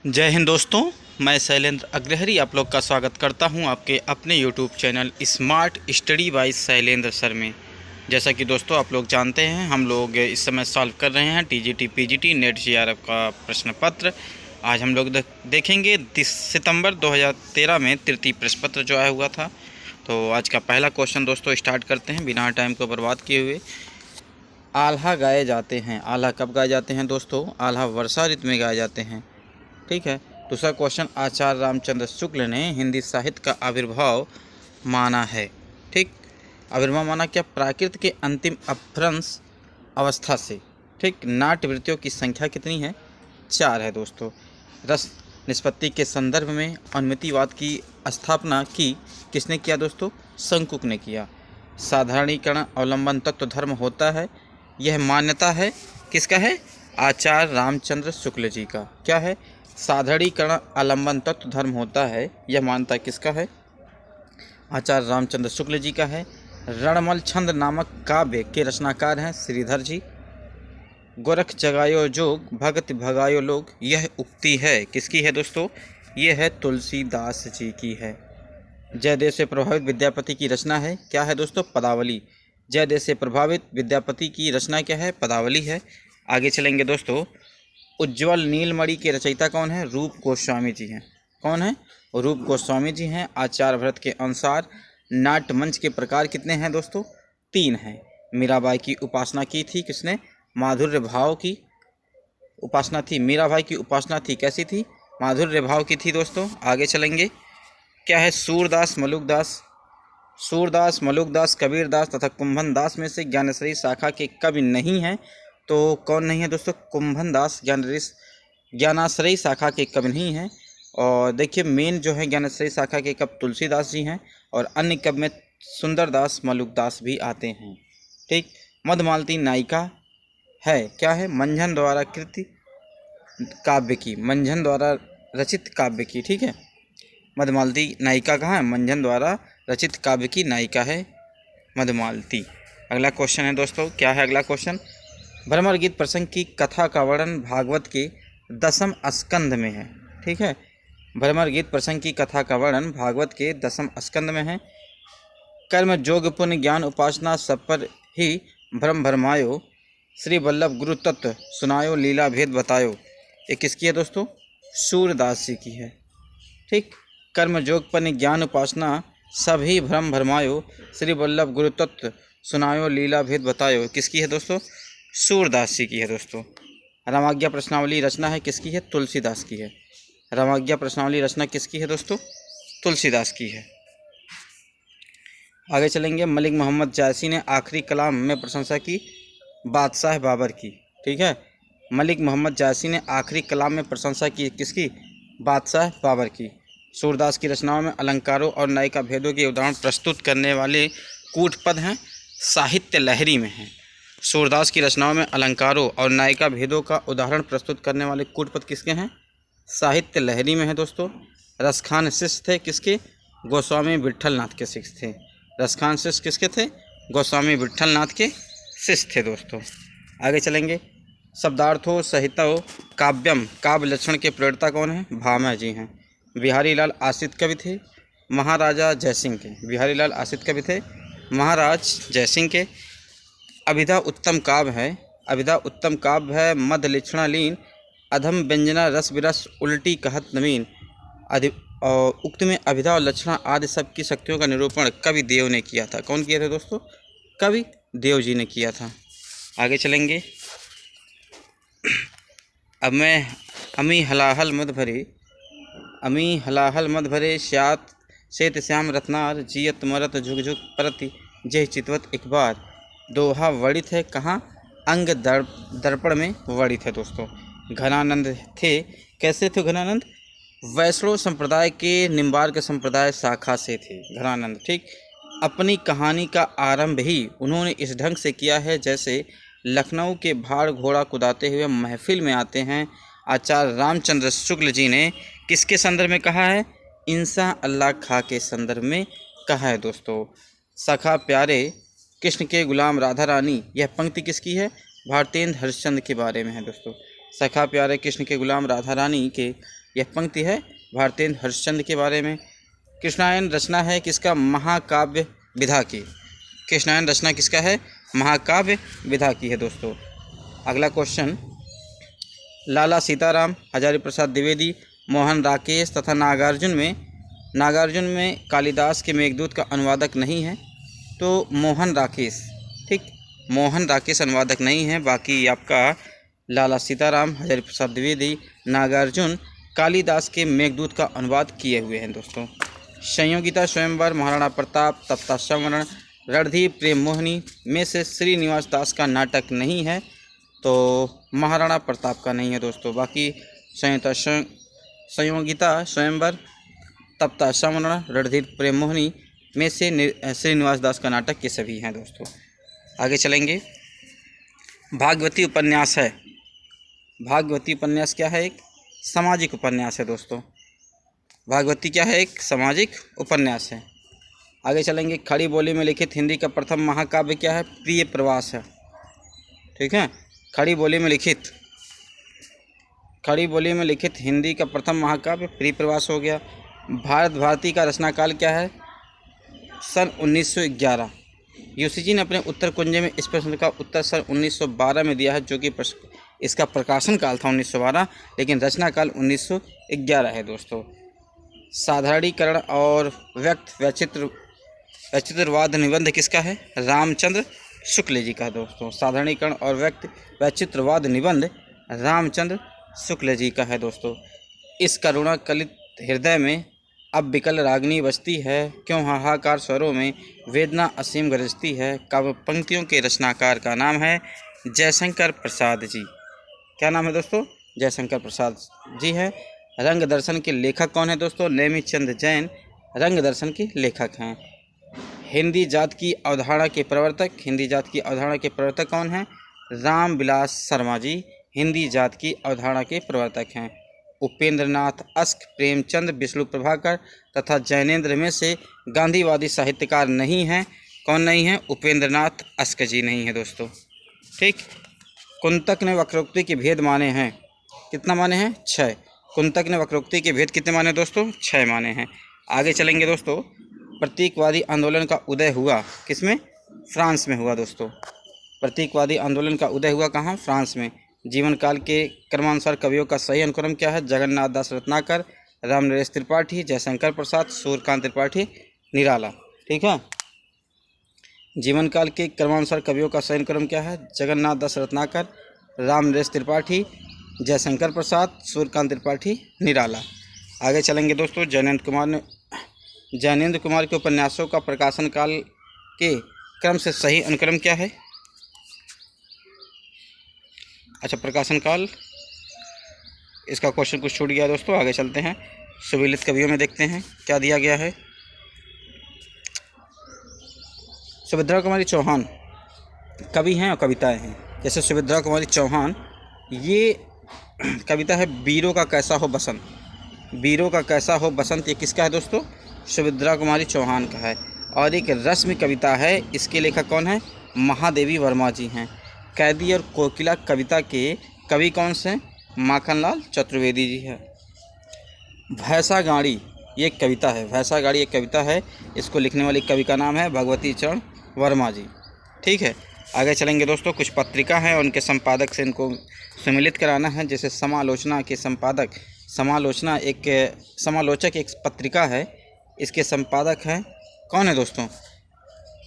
जय हिंद दोस्तों, मैं शैलेंद्र अग्रहरी आप लोग का स्वागत करता हूं आपके अपने YouTube channel smart study bye Shailendra sir में। जैसा कि दोस्तों आप लोग जानते हैं, हम लोग इस समय सॉल्व कर रहे हैं टीजीटी पीजीटी नेट जीआरएफ का प्रश्न पत्र। आज हम लोग देखेंगे 30 सितंबर 2013 में तृतीय प्रश्न पत्र जो आया हुआ था। तो आज का पहला क्वेश्चन दोस्तों स्टार्ट करते हैं बिना टाइम को बर्बाद किए हुए। आल्हा गाए जाते हैं। आल्हा कब गाए जाते हैं दोस्तों? आल्हा वर्षा ऋतु में गाए जाते हैं। ठीक है। दूसरा क्वेश्चन, आचार्य रामचंद्र शुक्ल ने हिंदी साहित्य का आविर्भाव माना है। ठीक, आविर्भाव माना क्या? प्राकृत के अंतिम अपभ्रंश अवस्था से। ठीक, नाट्य वृत्तियों की संख्या कितनी है? 4 है दोस्तों। रस निष्पत्ति के संदर्भ में अनुमितिवाद की स्थापना की किसने किया दोस्तों? शंकुक ने किया। साधारणीकरण अवलंबन तत्व धर्म होता है, यह मान्यता है किसका है? आचार्य रामचंद्र शुक्ल जी का। क्या है? साधारणीकरण अवलंबन तत्व धर्म होता है, यह मान्यता किसका है? आचार्य रामचंद्र शुक्ल जी का है। रणमल छंद नामक काव्य के रचनाकार हैं श्रीधर जी। गोरख जगायो जोग भगत भगायो लोग, यह उक्ति है किसकी है दोस्तों? यह है तुलसीदास जी की है। जयदेव से प्रभावित विद्यापति की रचना है, क्या है दोस्तों? पदावली। जयदेव से प्रभावित विद्यापति की रचना क्या है? पदावली है। आगे चलेंगे दोस्तों। उज्ज्वल नीलमणि के रचयिता कौन है? रूप गोस्वामी जी हैं। कौन है? रूप गोस्वामी जी हैं। आचार्य भरत के अनुसार नाट्य मंच के प्रकार कितने हैं दोस्तों? 3 हैं। मीराबाई की उपासना की थी किसने? माधुर्य भाव की उपासना थी। मीराबाई की उपासना थी, कैसी थी? माधुर्य भाव की थी दोस्तों। आगे चलेंगे। क्या है? सूरदास मलुकदास। सूरदास, मलुकदास, कबीरदास तथा कुंभन दास में से ज्ञानेश्वरी शाखा के कवि नहीं हैं। तो कौन नहीं है दोस्तों? कुंभन दास ज्ञानाश्रयी शाखा के कवि नहीं हैं। और देखिए मेन जो है ज्ञानाश्रयी शाखा के कवि तुलसीदास जी हैं, और अन्य कवि में सुंदरदास मलुकदास भी आते हैं। ठीक। मधुमालती नायिका है, क्या है? मंझन द्वारा कृति काव्य की, मंझन द्वारा रचित काव्य की। ठीक है, मधुमालती नायिका कहाँ है? मंझन द्वारा रचित काव्य की नायिका है मधुमालती। अगला क्वेश्चन है दोस्तों, क्या है अगला क्वेश्चन? भ्रमर गीत प्रसंग की कथा का वर्णन भागवत के 10वें स्कंद में है। ठीक है, भ्रमर गीत प्रसंग की कथा का वर्णन भागवत के 10वें स्कंद में है। कर्म जोग पुण्य ज्ञान उपासना सब पर ही भ्रम भरमायो, श्री वल्लभ गुरु तत्व सुनायो लीला भेद बतायो, ये किसकी है दोस्तों? सूरदास जी की है। ठीक, कर्म जोग पुण्य ज्ञान उपासना सभी भ्रम भरमायो, श्री वल्लभ गुरु तत्व सुनायो लीला भेद बतायो, किसकी है दोस्तों? सूरदास जी की है दोस्तों। रामाज्ञा प्रश्नावली रचना है किसकी है? तुलसीदास की है। रामाज्ञा प्रश्नावली रचना किसकी है दोस्तों? तुलसीदास की है। आगे चलेंगे। मलिक मोहम्मद जायसी ने आखिरी कलाम में प्रशंसा की बादशाह बाबर की। ठीक है, मलिक मोहम्मद जायसी ने आखिरी कलाम में प्रशंसा की किसकी? बादशाह बाबर की। सूरदास की रचनाओं में अलंकारों और नायिका भेदों के उदाहरण प्रस्तुत करने वाले कूट पद हैं साहित्य लहरी में हैं। सूरदास की रचनाओं में अलंकारों और नायिका भेदों का उदाहरण प्रस्तुत करने वाले कूट पद किसके हैं? साहित्य लहरी में है दोस्तों। रसखान शिष्य थे किसके? गोस्वामी विट्ठलनाथ के शिष्य थे। रसखान शिष्य किसके थे? गोस्वामी विट्ठलनाथ के शिष्य थे दोस्तों। आगे चलेंगे। शब्दार्थों सहितो काव्यम, काव्य लक्षण के प्रेरता कौन है? भामा जी हैं। बिहारी लाल आश्रित कवि थे महाराजा जयसिंह के। बिहारी लाल आश्रित कवि थे महाराज जयसिंह के। अभिधा उत्तम काव्य है, अभिधा उत्तम काव्य है मध्य लिक्षणालीन, अधम व्यंजना रस विरस उल्टी कहत नवीन। और उक्त में अभिधा और लक्षणा आदि सब की शक्तियों का निरूपण कवि देव ने किया था। कौन किया था दोस्तों? कवि देव जी ने किया था। आगे चलेंगे। अब मैं अमी हलाहल मद भरे, अमी हलाहल मद भरे श्यात श्वेत श्याम रत्नार, जियत मरत झुक झुक परति जय चितवत एक बार। दोहा वर्णित है कहाँ? अंग दर्पण में वर्णित है दोस्तों। घनानंद थे, कैसे थे घनानंद? वैष्णव संप्रदाय के निम्बार्क संप्रदाय शाखा से थे घनानंद। ठीक, अपनी कहानी का आरंभ ही उन्होंने इस ढंग से किया है जैसे लखनऊ के भाड़ घोड़ा कुदाते हुए महफिल में आते हैं। आचार्य रामचंद्र शुक्ल जी ने किसके संदर्भ में कहा है? इंसा अल्लाह खा के संदर्भ में कहा है दोस्तों। सखा प्यारे कृष्ण के गुलाम राधा रानी, यह पंक्ति किसकी है? भारतेंद्र हरिश्चंद्र के बारे में है दोस्तों। सखा प्यारे कृष्ण के गुलाम राधा रानी के यह पंक्ति है भारतेंद्र हरिश्चंद्र के बारे में। कृष्णायन रचना है किसका? महाकाव्य विधा की। कृष्णायन रचना किसका है? महाकाव्य विधा की है दोस्तों। अगला क्वेश्चन, लाला सीताराम, हजारी प्रसाद द्विवेदी, मोहन राकेश तथा नागार्जुन में कालिदास के मेघदूत का अनुवादक नहीं है, तो मोहन राकेश, ठीक, मोहन राकेश अनुवादक नहीं है। बाकी आपका लाला सीताराम, हजारी प्रसाद द्विवेदी, नागार्जुन कालिदास के मेघदूत का अनुवाद किए हुए हैं दोस्तों। संयोगिता स्वयंवर, महाराणा प्रताप, तप्ता संवरण, रणधीर प्रेम मोहिनी में से श्रीनिवास दास का नाटक नहीं है, तो महाराणा प्रताप का नहीं है दोस्तों। बाकी संयोगिता स्वयंवर, तप्ता संवरण, रणधीर प्रेम मोहिनी में से श्रीनिवास दास का नाटक के सभी हैं दोस्तों। आगे चलेंगे, भागवती उपन्यास है। भागवती उपन्यास क्या है? एक सामाजिक उपन्यास है दोस्तों। भागवती क्या है? एक सामाजिक उपन्यास है। आगे चलेंगे, खड़ी बोली में लिखित हिंदी का प्रथम महाकाव्य क्या है? प्रिय प्रवास है। ठीक है, खड़ी बोली में लिखित हिंदी का प्रथम महाकाव्य प्रिय प्रवास हो गया। भारत भारती का रचनाकाल क्या है? सन 1911। यूसीजी ने अपने उत्तर कुंज में इस प्रश्न का उत्तर सन 1912 में दिया है, जो कि इसका प्रकाशन काल था 1912, लेकिन रचनाकाल 1911 है दोस्तों। साधारणीकरण और वैचित्रवाद निबंध किसका है? रामचंद्र शुक्ल जी का दोस्तों। साधारणीकरण और वैचित्रवाद निबंध रामचंद्र शुक्ल जी का है दोस्तों। इस करुणा कलित हृदय में अब विकल रागनी बजती है, क्यों हाहाकार स्वरों में वेदना असीम गरजती है। काव्य पंक्तियों के रचनाकार का नाम है जयशंकर प्रसाद जी। क्या नाम है दोस्तों? जयशंकर प्रसाद जी है। रंग दर्शन के लेखक कौन है दोस्तों? नेमिचंद जैन रंग दर्शन के लेखक हैं। हिंदी जात की अवधारणा के प्रवर्तक कौन हैं? रामविलास शर्मा जी हिंदी जात की अवधारणा के प्रवर्तक हैं। उपेंद्रनाथ अस्क, प्रेमचंद, विष्णु प्रभाकर तथा जैनेन्द्र में से गांधीवादी साहित्यकार नहीं हैं। कौन नहीं है? उपेंद्रनाथ अस्क जी नहीं है दोस्तों। ठीक। कुंतक ने वक्रोक्ति के भेद माने हैं। कितना माने हैं? 6। कुंतक ने वक्रोक्ति के भेद कितने माने दोस्तों? 6 माने हैं। आगे चलेंगे दोस्तों, प्रतीकवादी आंदोलन का उदय हुआ किसमें? फ्रांस में हुआ दोस्तों। प्रतीकवादी आंदोलन का उदय हुआ कहाँ? फ्रांस में। जीवन काल के क्रमानुसार कवियों का सही अनुक्रम क्या है? जगन्नाथ दास रत्नाकर, रामनरेश त्रिपाठी, जयशंकर प्रसाद, सूर्यकांत त्रिपाठी, निराला। ठीक है, जीवन काल के क्रमानुसार कवियों का सही अनुक्रम क्या है? जगन्नाथ दास रत्नाकर, रामनरेश त्रिपाठी, जयशंकर प्रसाद, सूर्यकांत त्रिपाठी, निराला। आगे चलेंगे दोस्तों, ज्ञानेंद्र कुमार के उपन्यासों का प्रकाशन काल के क्रम से सही अनुक्रम क्या है? अच्छा, प्रकाशन काल, इसका क्वेश्चन कुछ छूट गया दोस्तों। आगे चलते हैं, सुविलित कवियों में देखते हैं क्या दिया गया है। सुभद्रा कुमारी चौहान कवि हैं और कविताएं हैं। जैसे सुभद्रा कुमारी चौहान, ये कविता है वीरों का कैसा हो बसंत। वीरों का कैसा हो बसंत, ये किसका है दोस्तों? सुभद्रा कुमारी चौहान का है। और एक रश्मि कविता है, इसके लेखक कौन है? महादेवी वर्मा जी हैं। कैदी और कोकिला कविता के कवि कौन से? माखनलाल चतुर्वेदी जी है। भैंसा गाड़ी ये एक कविता है। भैंसा गाड़ी एक कविता है, इसको लिखने वाली कवि का नाम है भगवती चरण वर्मा जी। ठीक है, आगे चलेंगे दोस्तों, कुछ पत्रिका हैं, उनके संपादक से इनको सम्मिलित कराना है। जैसे समालोचना के संपादक, समालोचक एक पत्रिका है, इसके संपादक हैं कौन है दोस्तों?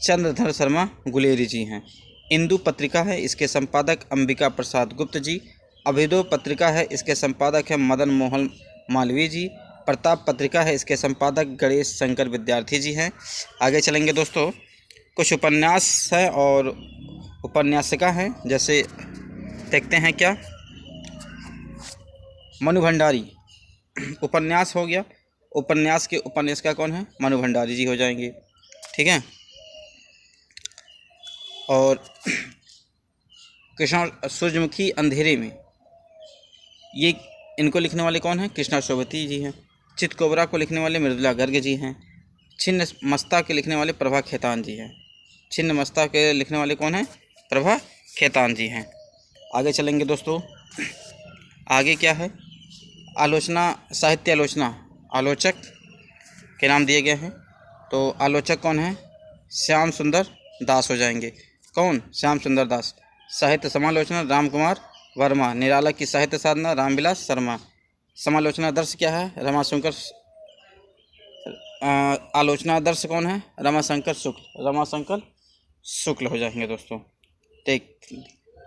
चंद्रधर शर्मा गुलेरी जी हैं। इंदु पत्रिका है, इसके संपादक अंबिका प्रसाद गुप्त जी। अभिदो पत्रिका है, इसके संपादक है मदन मोहन मालवीय जी। प्रताप पत्रिका है, इसके संपादक गणेश शंकर विद्यार्थी जी हैं। आगे चलेंगे दोस्तों, कुछ उपन्यास है और उपन्यासिका हैं, जैसे देखते हैं क्या। मनु भंडारी उपन्यास हो गया, उपन्यास के उपन्यासिका कौन है? मनु भंडारी जी हो जाएंगे। ठीक है, और कृष्णा सूरजमुखी अंधेरे में, ये इनको लिखने वाले कौन हैं? कृष्णा शोभती जी हैं। चितकोबरा को लिखने वाले मृदुला गर्ग जी हैं। छिन्न मस्ता के लिखने वाले प्रभा खेतान जी हैं। छिन्न मस्ता के लिखने वाले कौन हैं? प्रभा खेतान जी हैं। आगे चलेंगे दोस्तों, आगे क्या है? आलोचना, साहित्य आलोचना, आलोचक के नाम दिए गए हैं। तो आलोचक कौन है? श्याम सुंदर दास हो जाएंगे। कौन? श्याम सुंदर दास। साहित्य समालोचना राम कुमार वर्मा। निराला की साहित्य साधना रामविलास शर्मा। समालोचना दर्श क्या है? रमाशंकर। आलोचना दर्श कौन है? रमाशंकर शुक्ल। रमाशंकर शुक्ल हो जाएंगे दोस्तों। ठीक,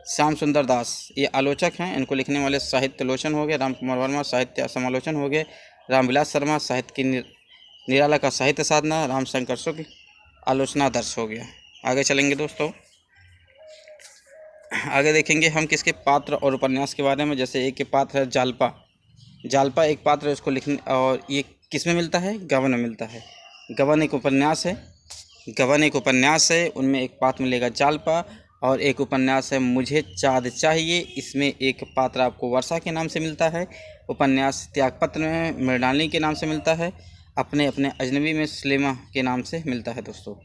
श्याम सुंदर दास ये आलोचक हैं, इनको लिखने वाले साहित्य लोचन हो गए राम कुमार वर्मा, साहित्य समालोचन हो गए रामविलास शर्मा, साहित्य की निराला का साहित्य साधना रामशंकर शुक्ल, आलोचना दर्श हो गया। आगे चलेंगे दोस्तों, आगे देखेंगे हम किसके पात्र और उपन्यास के बारे में। जैसे एक के पात्र है जालपा। जालपा एक पात्र है, उसको लिखने, और ये किस में मिलता है? गबन में मिलता है। गबन एक उपन्यास है, गबन एक उपन्यास है, उनमें एक पात्र मिलेगा जालपा। और एक उपन्यास है मुझे चाँद चाहिए, इसमें एक पात्र आपको वर्षा के नाम से मिलता है। उपन्यास त्यागपत्र में मृणालिनी के नाम से मिलता है। अपने अपने अजनबी में सलेमा के नाम से मिलता है दोस्तों।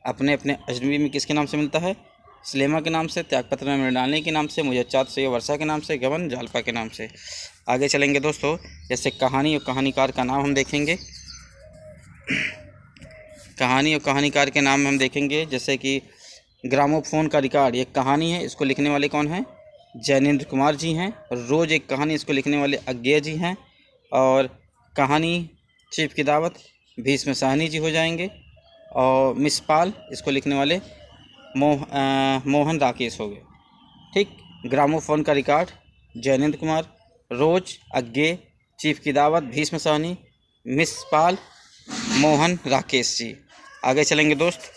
अपने अपने अजनबी में किसके नाम से मिलता है? सलेमा के नाम से। त्यागपत्र में मृणालिनी के नाम से। मुझे चाँद चाहिए वर्षा के नाम से। गबन जालपा के नाम से। आगे चलेंगे दोस्तों, जैसे कहानी और कहानीकार का नाम हम देखेंगे। कहानी और कहानीकार के नाम हम देखेंगे, जैसे कि ग्रामोफोन का रिकॉर्ड, एक कहानी है, इसको लिखने वाले कौन हैं? जैनेंद्र कुमार जी हैं। रोज़ एक कहानी, इसको लिखने वाले अज्ञेय जी हैं। और कहानी चीफ की दावत भीष्म साहनी जी हो जाएंगे। और मिस पाल, इसको लिखने वाले मोहन राकेश हो गए। ठीक, ग्रामोफोन का रिकॉर्ड जैनेंद्र कुमार, रोज, अज्ञेय, चीफ की दावत भीष्म साहनी, मिस पाल, मोहन राकेश जी। आगे चलेंगे दोस्त,